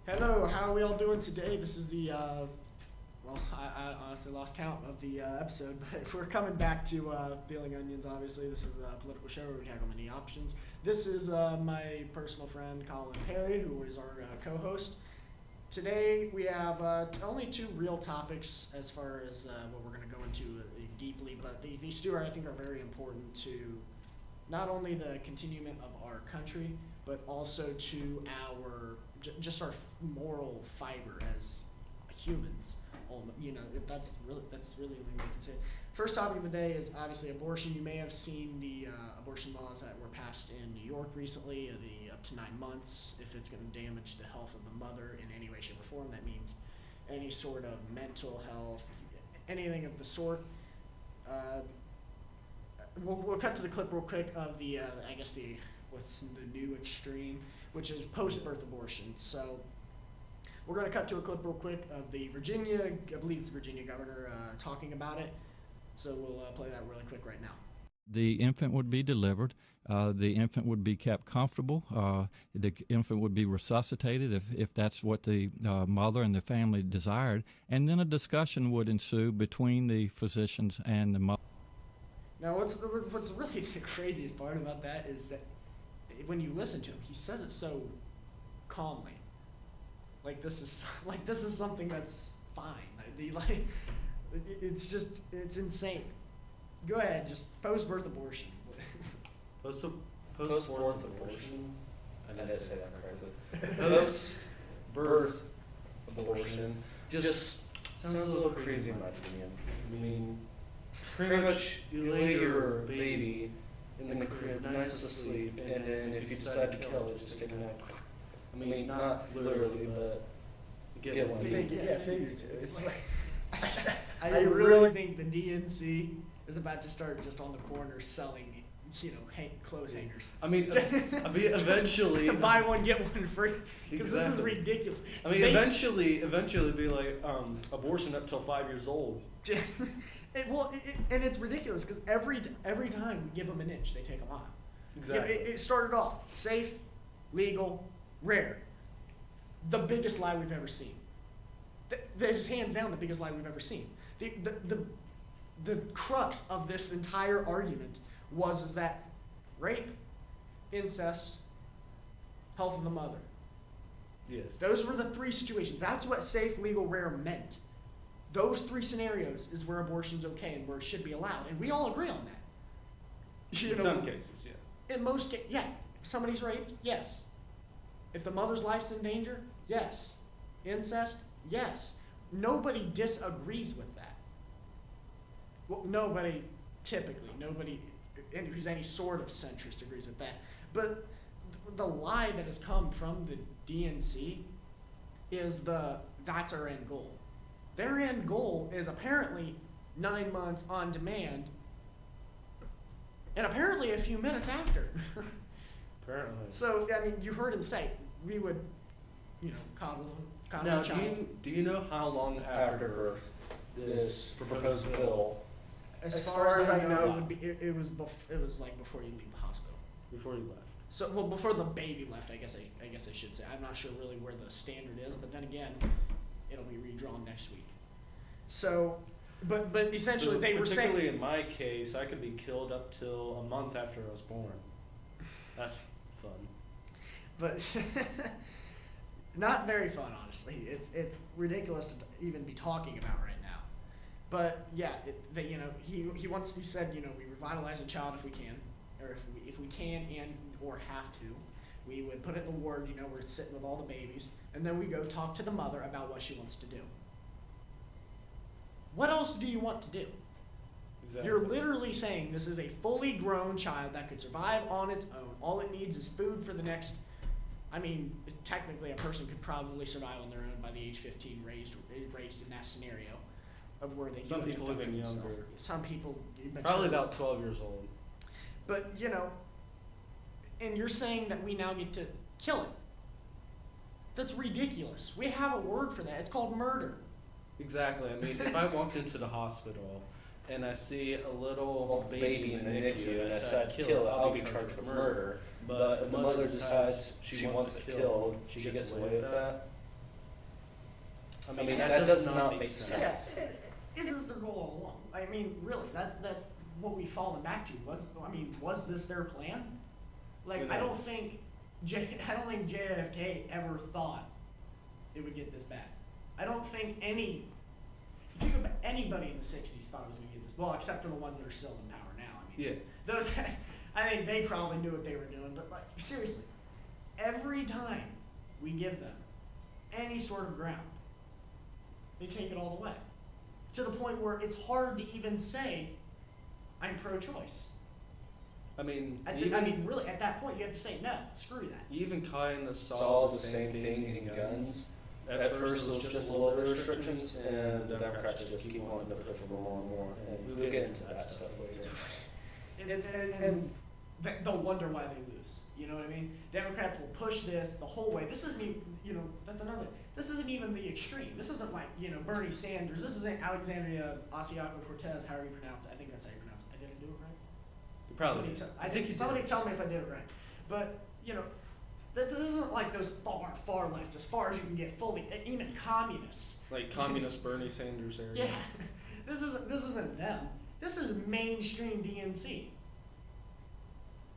Hello, how are we all doing today? This is well, I honestly lost count of the episode, but we're coming back to Peeling Onions, obviously. This is a political show where we tackle many options. This is my personal friend, Colin Perry, who is our co-host. Today, we have only two real topics as far as what we're going to go into deeply, but these two, I think, are very important to not only the continuement of our country, but also to our just our moral fiber as humans. That's really the only way I can say it. First topic of the day is obviously abortion. You may have seen the abortion laws that were passed in New York recently, the up to 9 months. If it's going to damage the health of the mother in any way, shape, or form, that means any sort of mental health, anything of the sort. We'll cut to the clip real quick of the what's the new extreme, which is post-birth abortion. So we're going to cut to a clip real quick of the Virginia, I believe it's Virginia governor, talking about it. So we'll play that really quick right now. The infant would be delivered. The infant would be kept comfortable. The infant would be resuscitated if that's what the mother and the family desired. And then a discussion would ensue between the physicians and the mother. Now, what's really the craziest part about that is that when you listen to him, he says it so calmly. Like this is something that's fine. It's insane. Go ahead, just post-birth abortion. Post-birth abortion? I didn't say that correctly. Post-birth abortion just sounds a little crazy in my opinion. I mean, pretty much you lay your baby in the crib, nice asleep, and then if you decide to kill it, just take a nap. I mean, not literally, but get one. It's like, I really think the DNC is about to start just on the corner selling, clothes hangers. I mean, eventually buy one get one free, because This is ridiculous. I mean, eventually be like abortion up till 5 years old. And it's ridiculous because every time we give them an inch, they take a mile. Exactly. It started off safe, legal, rare. The biggest lie we've ever seen. That is hands down the biggest lie we've ever seen. The crux of this entire argument is that rape, incest, health of the mother. Yes. Those were the three situations. That's what safe, legal, rare meant. Those three scenarios is where abortion's okay and where it should be allowed, and we all agree on that. In some cases, yeah. In most cases, yeah. If somebody's raped, yes. If the mother's life's in danger, yes. Incest, yes. Nobody disagrees with that. Well, nobody who's any sort of centrist agrees with that. But the lie that has come from the DNC is that's our end goal. Their end goal is apparently 9 months on demand, and apparently a few minutes after. Apparently. So, I mean, you heard him say, we would, coddle now, a child. do you know how long after birth this proposed bill? As far as I know, it was like before you leave the hospital. Before you left. So, well, before the baby left, I guess I should say. I'm not sure really where the standard is, but then again, it'll be redrawn next week. So, but essentially they were saying. Particularly in my case, I could be killed up till a month after I was born. That's fun. But not very fun, honestly. It's ridiculous to even be talking about right now. But yeah, he said we revitalize a child if we can, or if we can and or have to. We would put it in the ward, we're sitting with all the babies, and then we go talk to the mother about what she wants to do. What else do you want to do? Exactly. You're literally saying this is a fully grown child that could survive on its own. All it needs is food for the next, technically a person could probably survive on their own by the age 15 raised in that scenario of where they Some do have people to fend for even themselves. younger. Some people Probably about 12 years old. But, and you're saying that we now get to kill it. That's ridiculous. We have a word for that. It's called murder. Exactly. I mean, if I walked into the hospital and I see a little baby in the NICU and I said kill it, I'll be charged with murder. But if the mother decides she wants it killed, she gets away with that. I mean, that does not make sense. Yeah, is this their goal all along? I mean, really, that's what we've fallen back to. Was this their plan? Like, I don't think JFK ever thought it would get this bad. I don't think if you go back, anybody in the 60s thought it was going to get this, well, except for the ones that are still in power now. I mean, those, I think they probably knew what they were doing, but like, seriously, every time we give them any sort of ground, they take it all the way. To the point where it's hard to even say, I'm pro-choice. I mean, really, at that point, you have to say, no, screw that. You even kind of saw the same thing in guns. At first, it was just a little bit of restrictions, and the Democrats just keep wanting to push for more and more. And we'll get into that stuff later. And they'll wonder why they lose. You know what I mean? Democrats will push this the whole way. This isn't even, that's another. This isn't even the extreme. This isn't like, Bernie Sanders. This isn't Alexandria Ocasio-Cortez, however you pronounce it. I think that's how you pronounce it. I didn't do it right? You probably somebody tell me if I did it right. But, this isn't like those far left, as far as you can get fully, even communists. Like communist Bernie Sanders area. Yeah. This isn't them. This is mainstream DNC.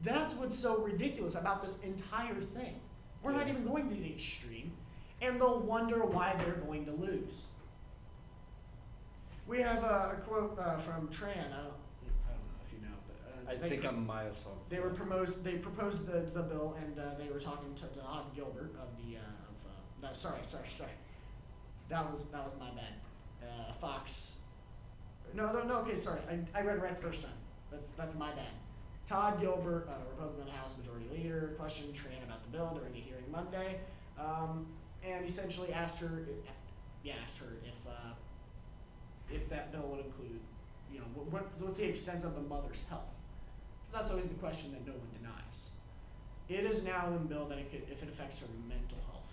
That's what's so ridiculous about this entire thing. We're not even going to the extreme, and they'll wonder why they're going to lose. We have a quote from Tran. I don't know if you know, but I think I'm Myosoft. They proposed the bill, and they were talking to Todd Gilbert of the no, sorry. That was my bad. Fox. No. Okay, sorry. I read it right the first time. That's my bad. Todd Gilbert, Republican House Majority Leader, questioned Tran about the bill during a hearing Monday, and essentially asked her if that bill would include, what's the extent of the mother's health? Because that's always the question that no one denies. It is now in the bill that if it affects her mental health.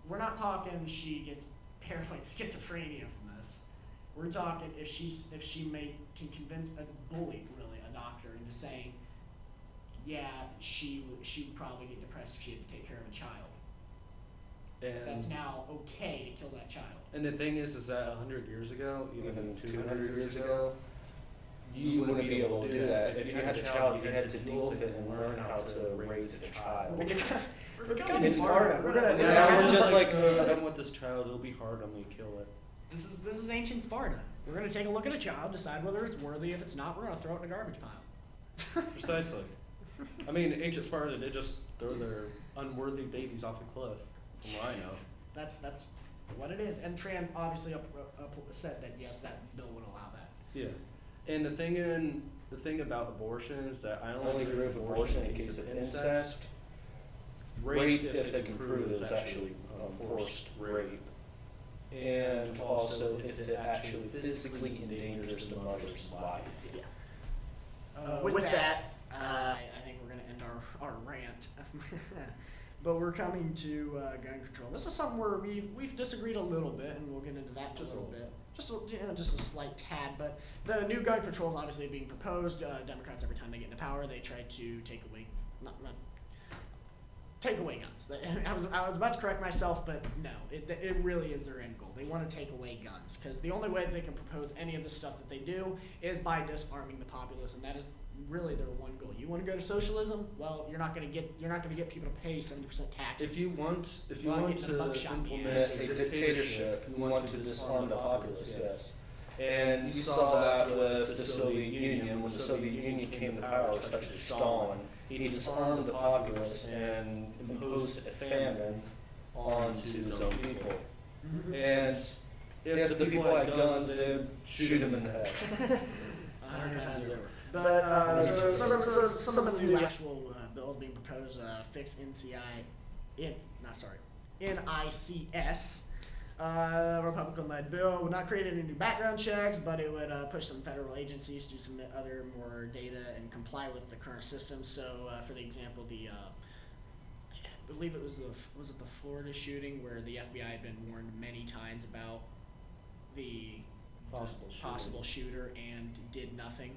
We're not talking she gets paranoid schizophrenia from this. We're talking if she can convince a bully, really, a doctor, into saying, yeah, she would probably get depressed if she had to take care of a child. And that's now okay to kill that child. And the thing is that 100 years ago, even 200 years ago, you wouldn't be able to do that. If you had a child, you had to deal with it and learn how to raise a child. It's hard. Now we're just like, I'm with this child, it'll be hard on me to kill it. This is ancient Sparta. We're going to take a look at a child, decide whether it's worthy. If it's not, we're going to throw it in a garbage pile. Precisely. I mean, ancient Sparta, they just throw their unworthy babies off a cliff, from what I know. That's what it is. And Tran obviously said that, yes, that bill would allow that. Yeah. And the thing about abortion is that I only agree with abortion in case of incest. Rape, if they can prove it was actually forced rape. And also if it actually physically endangers the mother's life. Yeah. With that, I think we're going to end our rant. But we're coming to gun control. This is something where we've disagreed a little bit, and we'll get into that in a little bit. Just a slight tad, but the new gun control is obviously being proposed. Democrats, every time they get into power, they try to take away guns. I was about to correct myself, but no, it really is their end goal. They want to take away guns, because the only way they can propose any of the stuff that they do is by disarming the populace, and that is really their one goal. You want to go to socialism? Well, you're not going to get people to pay 70% taxes. If you want to implement a dictatorship, you want to disarm the populace, yes. And you saw that with the Soviet Union. When the Soviet Union came to power, especially Stalin, he disarmed the populace and imposed a famine onto his own people. And if the people had guns, they'd shoot them in the head. 100 times over. But some of the new actual bills being proposed fix NICS. Republican-led bill would not create any new background checks, but it would push some federal agencies to submit other more data and comply with the current system. So, for the example, I believe it was the Florida shooting where the FBI had been warned many times about the possible shooter and did nothing.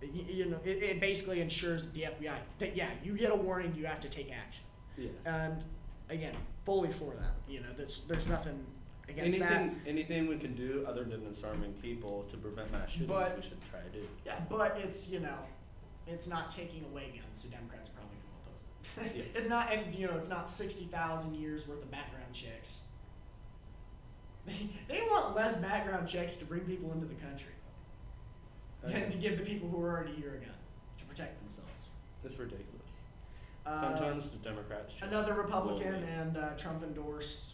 It basically ensures the FBI that, yeah, you get a warning, you have to take action. Yes. And again, fully for that. You know, there's nothing against that. Anything we can do other than disarming people to prevent mass shootings, But- we should try to do. Yeah, but it's, you know, it's not taking away guns, so Democrats are probably going to oppose it. Yeah. It's not, and you know, it's not 60,000 years worth of background checks. They want less background checks to bring people into the country than to give the people who are already here a gun to protect themselves. It's ridiculous. Uh, Sometimes the Democrats just Another Republican will be- and Trump endorsed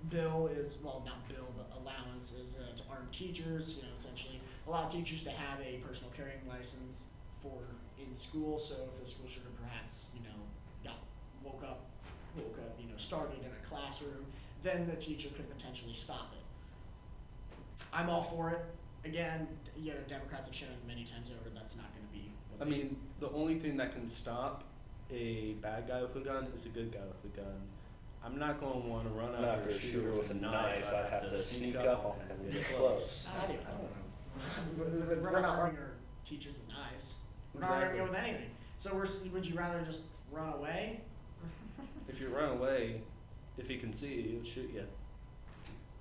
bill is, well, not bill, but allowance is to arm teachers, you know, essentially allow teachers to have a personal carrying license for in school. So if a school shooter perhaps, you know, woke up, you know, started in a classroom, then the teacher could potentially stop it. I'm all for it. Again, you know, Democrats have shown many times over that's not going to be. I mean, the only thing that can stop a bad guy with a gun is a good guy with a gun. I'm not going to want to run after a shooter with a knife. I'd have to sneak up on him and get close. I don't know. We're not arming our teachers with knives. We're not arming them with anything. So would you rather just run away? If you run away, if he can see you, he'll shoot you.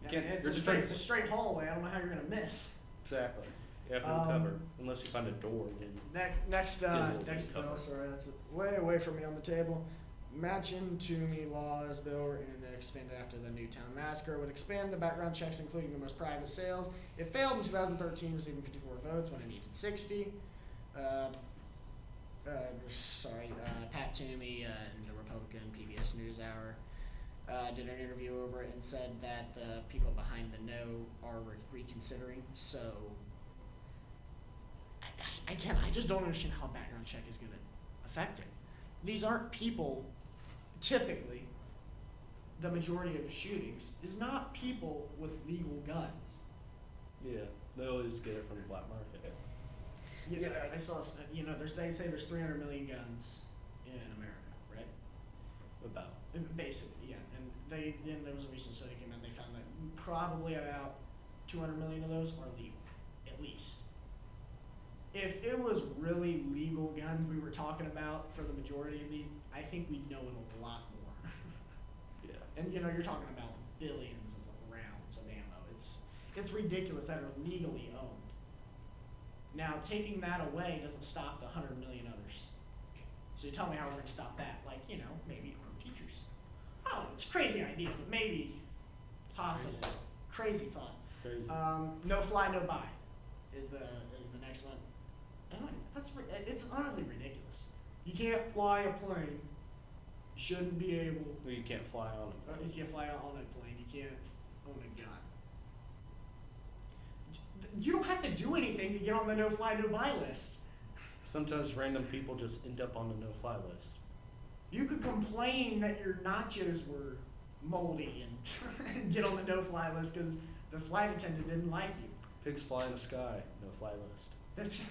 I can't- mean, it's your a defense- straight hallway. I don't know how you're going to miss. Exactly. You have no cover unless you find a door. Then Next Yeah, we'll bill, cover. sorry, that's way away from me on the table. Matching to me laws bill and expanded after the Newtown massacre would expand the background checks, including the most private sales. It failed in 2013, receiving 54 votes when it needed 60. Pat Toomey in the Republican PBS NewsHour did an interview over it and said that the people behind the no are reconsidering. So, I just don't understand how a background check is going to affect it. These aren't people, typically, the majority of shootings is not people with legal guns. yeah, they always get it from the black market. Yeah, I saw, you know, they say there's 300 million guns in America, right? About. Basically, yeah. And there was a recent study came out, they found that probably about 200 million of those are legal, at least. If it was really legal guns we were talking about for the majority of these, I think we'd know it a lot more. Yeah. And you know, you're talking about billions of rounds of ammo. It's ridiculous that are legally owned. Now, taking that away doesn't stop the 100 million others. So you tell me how we're going to stop that? Like, you know, maybe arm teachers. Oh, it's a crazy idea, but maybe, possibly, crazy thought. Crazy. No fly, no buy is the next one. And it's honestly ridiculous. You can't fly a plane. You shouldn't be able. Well, you can't fly on them. You can't fly on a plane. You can't own a gun. You don't have to do anything to get on the no-fly, no-buy list. Sometimes random people just end up on the no-fly list. You could complain that your nachos were moldy and get on the no-fly list because the flight attendant didn't like you. Pigs fly in the sky, no-fly list. That's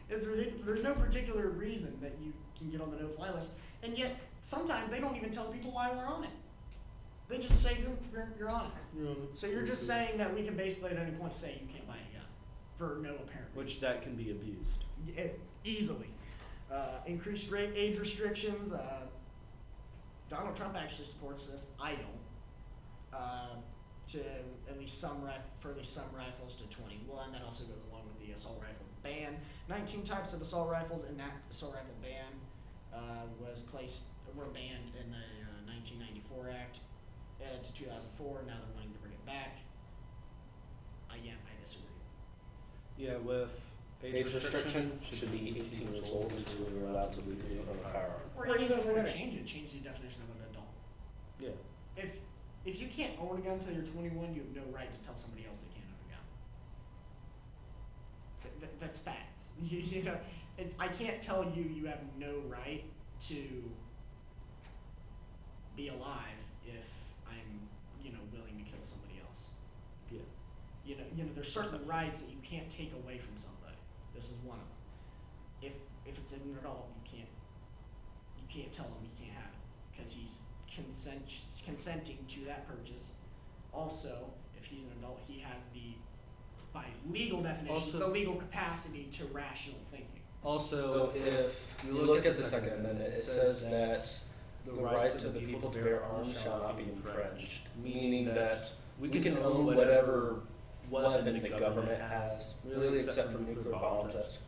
it's ridiculous. There's no particular reason that you can get on the no-fly list, and yet sometimes they don't even tell people why they're on it. They just say you're on it. So you're just saying that we can basically at any point say you can't buy a gun for no apparent reason. Which that can be abused. Easily. Increased age restrictions. Donald Trump actually supports this. I don't. To at least some rifles to 21. That also goes along with the assault rifle ban. 19 types of assault rifles in that assault rifle ban were banned in the 1994 Act to 2004. Now they're wanting to bring it back. Again, I disagree. Yeah, with age restriction should be 18 years old until you're allowed to legally own a firearm. Or even if we're going to change the definition of an adult. Yeah. If you can't own a gun until you're 21, you have no right to tell somebody else they can't own a gun. That's facts. You know, I can't tell you you have no right to be alive if I'm, you know, willing to kill somebody else. Yeah. You know, there's certain rights that you can't take away from somebody. This is one of them. If it's an adult, you can't tell him he can't have it because he's consenting to that purchase. Also, if he's an adult, he has by legal definitions, the legal capacity to rational thinking. Also, if you look at the Second Amendment, it says that the right to the people to bear arms shall not be infringed, meaning that we can own whatever weapon the government has, really except for nuclear bombs. That's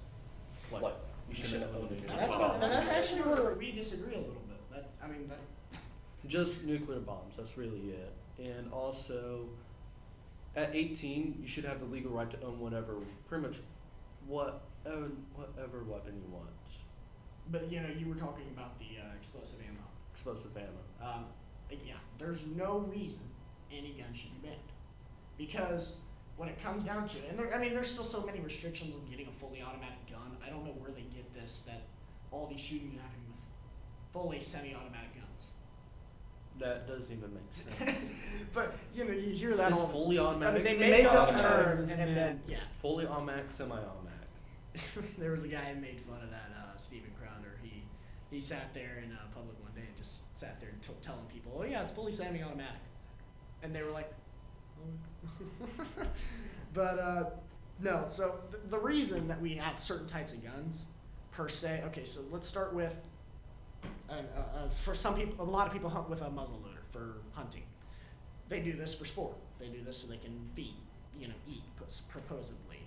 like, you shouldn't own the nuclear bombs. That's actually where we disagree a little bit. Just nuclear bombs, that's really it. And also, at 18, you should have the legal right to own pretty much whatever weapon you want. But you were talking about the explosive ammo. Explosive ammo. Yeah, there's no reason any gun should be banned, because when it comes down to it, and there's still so many restrictions on getting a fully automatic gun. I don't know where they get this, that all these shootings happen with fully semi-automatic guns. That doesn't even make sense. But you hear that Is all fully automatic. they make up automatic, terms, and then fully automatic, semi-automatic. There was a guy who made fun of that, Steven Crowder. He sat there in public one day and just sat there telling people, "Oh yeah, it's fully semi-automatic," and they were like, "Oh." But no. So the reason that we have certain types of guns, per se. Okay, so let's start with. For some people, a lot of people hunt with a muzzle loader for hunting. They do this for sport. They do this so they can eat, supposedly.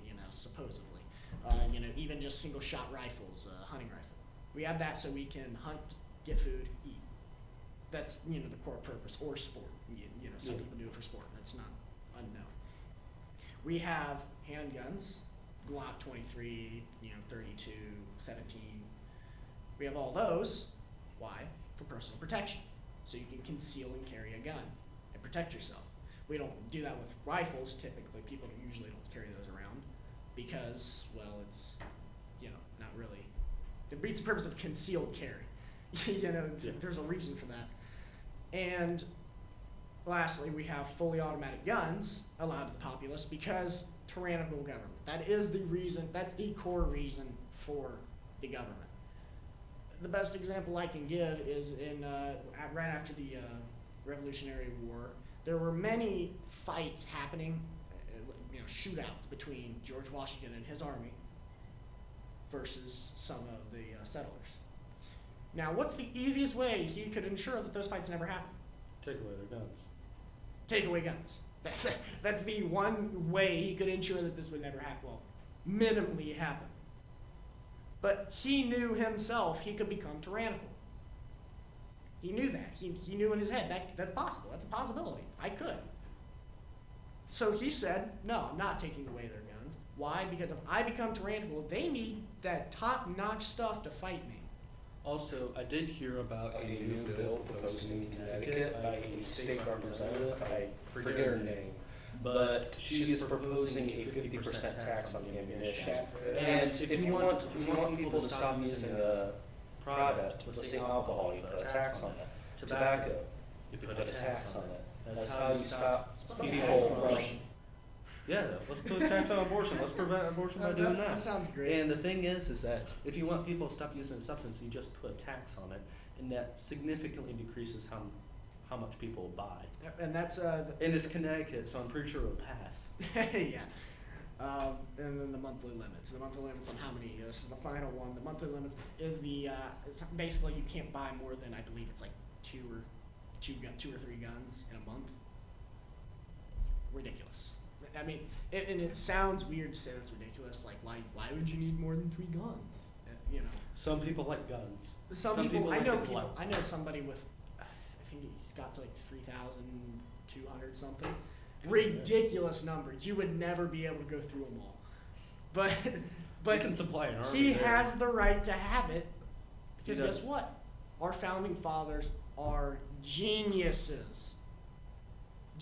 Even just single shot rifles, hunting rifle. We have that so we can hunt, get food, eat. That's the core purpose, or sport. Some people do it for sport. That's not unknown. We have handguns, Glock 23, 32, 17. We have all those. Why? For personal protection. So you can conceal and carry a gun and protect yourself. We don't do that with rifles typically. People usually don't carry those around because, well, it's, not really. It beats the purpose of concealed carry. There's a reason for that. And lastly, we have fully automatic guns allowed to the populace because tyrannical government. That is the reason, that's the core reason for the government. The best example I can give is right after the Revolutionary War, there were many fights happening, shootouts between George Washington and his army versus some of the settlers. Now, what's the easiest way he could ensure that those fights never happen? Take away their guns. Take away guns. That's the one way he could ensure that this would never happen. Well, minimally happen. But he knew himself he could become tyrannical. He knew that. He knew in his head that's possible. That's a possibility. I could. So he said, no, I'm not taking away their guns. Why? Because if I become tyrannical, they need that top-notch stuff to fight me. Also, I did hear about a new bill proposed in Connecticut by a state representative. I forget her name. But she is proposing a 50% tax on the ammunition. And if you want people to stop using the product, let's say alcohol, you put a tax on it. Tobacco, you put a tax on it. That's how you stop people from. Yeah, let's put a tax on abortion. Let's prevent abortion by doing that. That sounds great. And the thing is that if you want people to stop using a substance, you just put a tax on it, and that significantly decreases how much people will buy. And that's and it's Connecticut, so I'm pretty sure it'll pass. Yeah. And then the monthly limits. The monthly limits on how many. This is the final one. The monthly limits is it's basically you can't buy more than, I believe it's like two or three guns in a month. Ridiculous. And it sounds weird to say that's ridiculous. Like, why would you need more than 3 guns? Some people like guns. Some people like I know to people. collect. I know somebody with, I think he's got to like 3,200 something. Ridiculous number. You would never be able to go through them all. But You can supply an army he there. has the right to have it because He does. guess what? Our founding fathers are geniuses.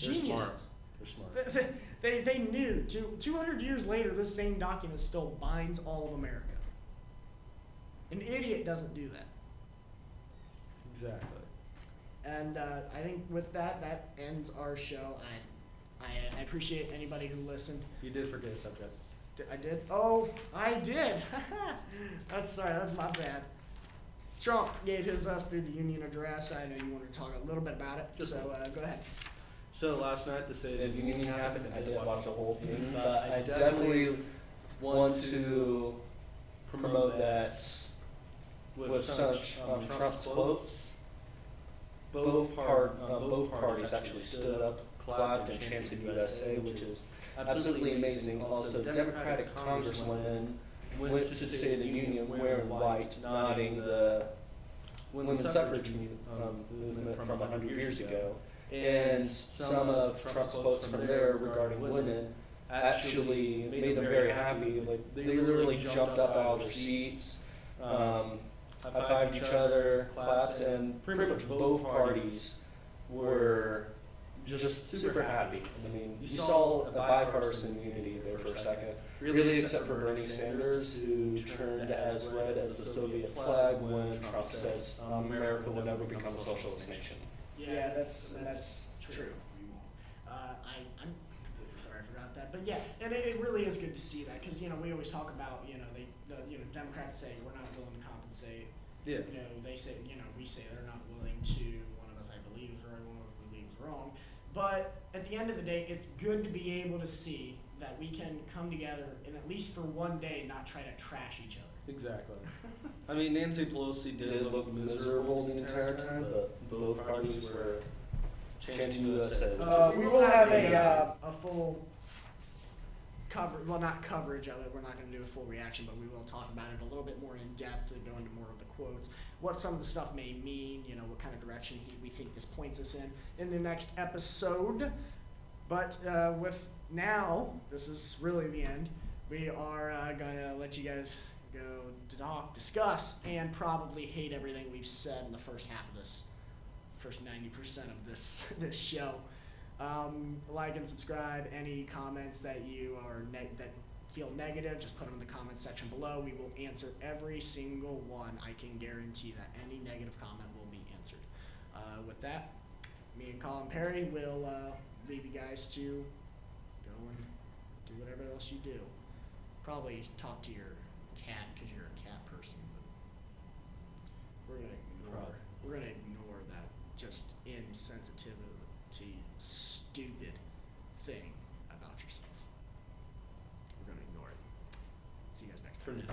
They're Geniuses. smart. They're smart. They knew. 200 years later, this same document still binds all of America. An idiot doesn't do that. Exactly. And I think with that ends our show. I appreciate anybody who listened. You did forget a subject. I did? Oh, I did. That's my bad. Trump gave his us through the Union address. I know you wanted to talk a little bit about it, Just so go ahead. So last night the State of the Union happened. I didn't watch the whole thing, but I definitely want to promote that with such Trump's quotes. both parties actually stood up, clapped, and chanted USA, which is absolutely amazing. Also, Democratic congresswomen went to the State of the Union wearing white, nodding the women's suffrage movement from 100 years ago. And some of Trump's quotes from there regarding women actually made them very happy. Like, they literally jumped up out of their seats, high-fived each other, claps, and pretty much both parties were just super happy. I mean, you saw a bipartisan unity there for a second, really, except for Bernie Sanders, who turned as red as the Soviet flag when Trump says America will never become a socialist nation. Yeah, that's true. We won't. I'm completely sorry I forgot that, but yeah, and it really is good to see that, because we always talk about Democrats say we're not willing to compensate. Yeah. They say we say they're not willing to. One of us I believe is right, one of us believes wrong. But at the end of the day, it's good to be able to see that we can come together and at least for one day not try to trash each other. Exactly. I mean, Nancy Pelosi did look miserable the entire time, but both parties were chanting USA. We will have a full coverage, well, not coverage of it, we're not going to do a full reaction, but we will talk about it a little bit more in depth and go into more of the quotes, what some of the stuff may mean, what kind of direction we think this points us in the next episode. But with now, this is really the end, we are going to let you guys go to talk, discuss, and probably hate everything we've said in the first half of this, first 90% of this show. Like and subscribe. Any comments that you are that feel negative, just put them in the comments section below. We will answer every single one. I can guarantee that any negative comment will be answered. With that, me and Colin Perry will leave you guys to go and do whatever else you do. Probably talk to your cat because you're a cat person. But we're gonna ignore that just insensitivity, stupid thing about yourself. We're gonna ignore it. See you guys next time. For now.